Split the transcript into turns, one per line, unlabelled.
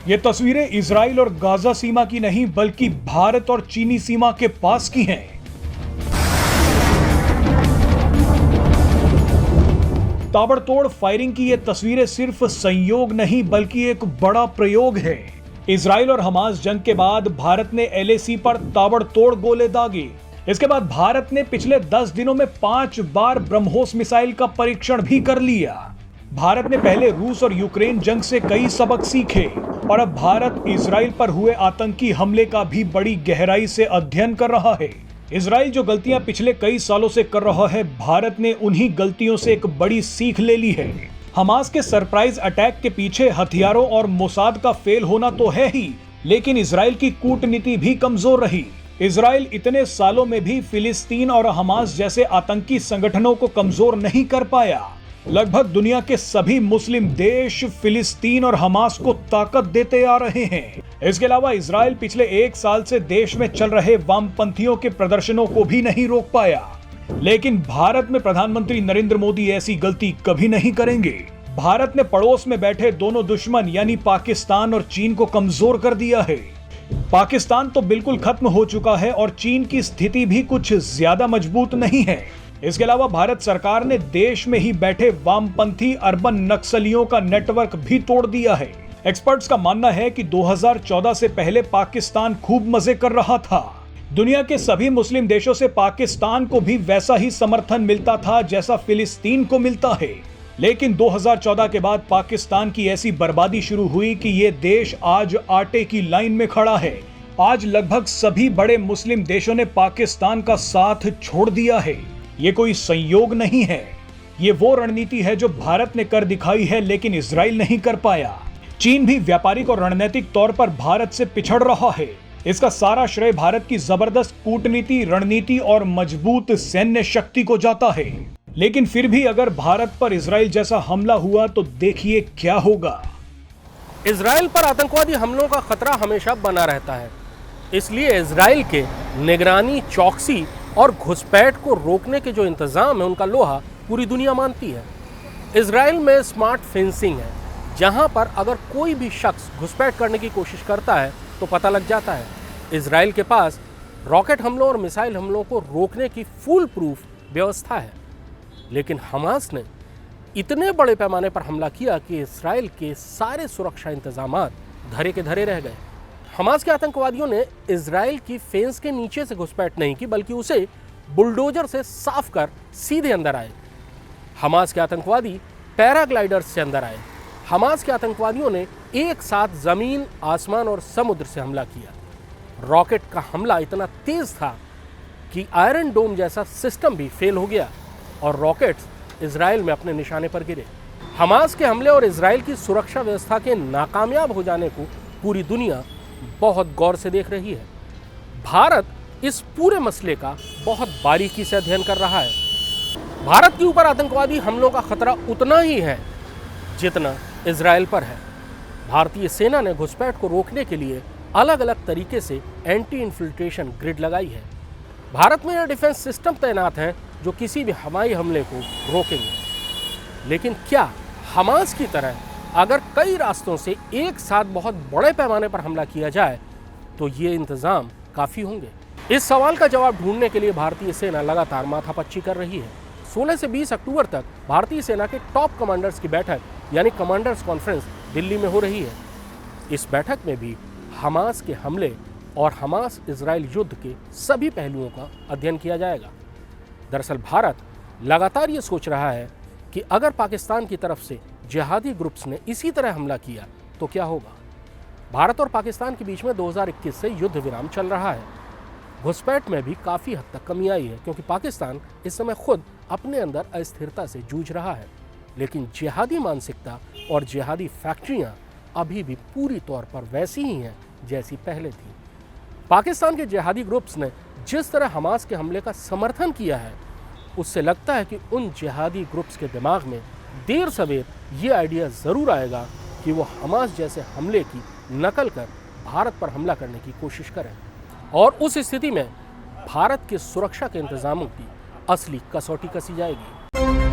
ये तस्वीरें इजराइल और गाजा सीमा की नहीं बल्कि भारत और चीनी सीमा के पास की हैं। ताबड़तोड़ फायरिंग की ये तस्वीरें सिर्फ संयोग नहीं बल्कि एक बड़ा प्रयोग है। इजराइल और हमास जंग के बाद भारत ने एलएसी पर ताबड़तोड़ गोले दागे। इसके बाद भारत ने पिछले 10 दिनों में 5 बार ब्रह्मोस मिसाइल का परीक्षण भी कर लिया। भारत ने पहले रूस और यूक्रेन जंग से कई सबक सीखे और अब भारत इजराइल पर हुए आतंकी हमले का भी बड़ी गहराई से अध्ययन कर रहा है। इजराइल जो गलतियां पिछले कई सालों से कर रहा है, भारत ने उन्हीं गलतियों से एक बड़ी सीख ले ली है। हमास के सरप्राइज अटैक के पीछे हथियारों और मोसाद का फेल होना तो है ही, लेकिन इजराइल की कूटनीति भी कमजोर रही। इजराइल इतने सालों में भी फिलिस्तीन और हमास जैसे आतंकी संगठनों को कमजोर नहीं कर पाया। लगभग दुनिया के सभी मुस्लिम देश फिलिस्तीन और हमास को ताकत देते आ रहे हैं। इसके अलावा इजराइल पिछले 1 साल से देश में चल रहे वामपंथियों के प्रदर्शनों को भी नहीं रोक पाया। लेकिन भारत में प्रधानमंत्री नरेंद्र मोदी ऐसी गलती कभी नहीं करेंगे। भारत ने पड़ोस में बैठे दोनों दुश्मन यानी पाकिस्तान और चीन को कमजोर कर दिया है। पाकिस्तान तो बिल्कुल खत्म हो चुका है और चीन की स्थिति भी कुछ ज्यादा मजबूत नहीं है। इसके अलावा भारत सरकार ने देश में ही बैठे वामपंथी अर्बन नक्सलियों का नेटवर्क भी तोड़ दिया है। एक्सपर्ट्स का मानना है कि 2014 से पहले पाकिस्तान खूब मजे कर रहा था। दुनिया के सभी मुस्लिम देशों से पाकिस्तान को भी वैसा ही समर्थन मिलता था जैसा फिलिस्तीन को मिलता है। लेकिन 2014 के बाद पाकिस्तान की ऐसी बर्बादी शुरू हुई कि ये देश आज आटे की लाइन में खड़ा है। आज लगभग सभी बड़े मुस्लिम देशों ने पाकिस्तान का साथ छोड़ दिया है। ये कोई संयोग नहीं है, ये वो रणनीति है जो भारत ने कर दिखाई है लेकिन इजराइल नहीं कर पाया। चीन भी व्यापारिक और रणनीतिक तौर पर भारत से पिछड़ रहा है। इसका सारा श्रेय भारत की जबरदस्त कूटनीति, रणनीति और मजबूत सैन्य शक्ति को जाता है। लेकिन फिर भी अगर भारत पर इजराइल जैसा हमला हुआ तो देखिए क्या होगा।
इजराइल पर आतंकवादी हमलों का खतरा हमेशा बना रहता है, इसलिए इजराइल के निगरानी, चौकसी और घुसपैठ को रोकने के जो इंतजाम है उनका लोहा पूरी दुनिया मानती है। इजराइल में स्मार्ट फेंसिंग है, जहां पर अगर कोई भी शख्स घुसपैठ करने की कोशिश करता है तो पता लग जाता है। इजराइल के पास रॉकेट हमलों और मिसाइल हमलों को रोकने की फुल प्रूफ व्यवस्था है। लेकिन हमास ने इतने बड़े पैमाने पर हमला किया कि इजराइल के सारे सुरक्षा इंतजामात धरे के धरे रह गए। हमास के आतंकवादियों ने इजराइल की फेंस के नीचे से घुसपैठ नहीं की, बल्कि उसे बुलडोजर से साफ कर सीधे अंदर आए। हमास के आतंकवादी पैराग्लाइडर से अंदर आए। हमास के आतंकवादियों ने एक साथ जमीन, आसमान और समुद्र से हमला किया। रॉकेट का हमला इतना तेज था कि आयरन डोम जैसा सिस्टम भी फेल हो गया और रॉकेट्स इजराइल में अपने निशाने पर गिरे। हमास के हमले और इजराइल की सुरक्षा व्यवस्था के नाकामयाब हो जाने को पूरी दुनिया बहुत गौर से देख रही है। भारत इस पूरे मसले का बहुत बारीकी से अध्ययन कर रहा है। भारत के ऊपर आतंकवादी हमलों का खतरा उतना ही है जितना इजराइल पर है। भारतीय सेना ने घुसपैठ को रोकने के लिए अलग अलग तरीके से एंटी इन्फिल्ट्रेशन ग्रिड लगाई है। भारत में एयर डिफेंस सिस्टम तैनात हैं जो किसी भी हवाई हमले को रोकेंगे। लेकिन क्या हमास की तरह अगर कई रास्तों से एक साथ बहुत बड़े पैमाने पर हमला किया जाए तो ये इंतजाम काफ़ी होंगे? इस सवाल का जवाब ढूंढने के लिए भारतीय सेना लगातार माथापच्ची कर रही है। 16 से 20 अक्टूबर तक भारतीय सेना के टॉप कमांडर्स की बैठक यानी कमांडर्स कॉन्फ्रेंस दिल्ली में हो रही है। इस बैठक में भी हमास के हमले और हमास इजराइल युद्ध के सभी पहलुओं का अध्ययन किया जाएगा। दरअसल भारत लगातार ये सोच रहा है कि अगर पाकिस्तान की तरफ से जिहादी ग्रुप्स ने इसी तरह हमला किया तो क्या होगा। भारत और पाकिस्तान के बीच में 2021 से युद्ध विराम चल रहा है। घुसपैठ में भी काफ़ी हद तक कमी आई है क्योंकि पाकिस्तान इस समय खुद अपने अंदर अस्थिरता से जूझ रहा है। लेकिन जिहादी मानसिकता और जिहादी फैक्ट्रियाँ अभी भी पूरी तौर पर वैसी ही हैं जैसी पहले थी। पाकिस्तान के जिहादी ग्रुप्स ने जिस तरह हमास के हमले का समर्थन किया है, उससे लगता है कि उन जिहादी ग्रुप्स के दिमाग में देर सवेर ये आइडिया ज़रूर आएगा कि वो हमास जैसे हमले की नकल कर भारत पर हमला करने की कोशिश करें और उस स्थिति में भारत के सुरक्षा के इंतजामों की असली कसौटी कसी जाएगी।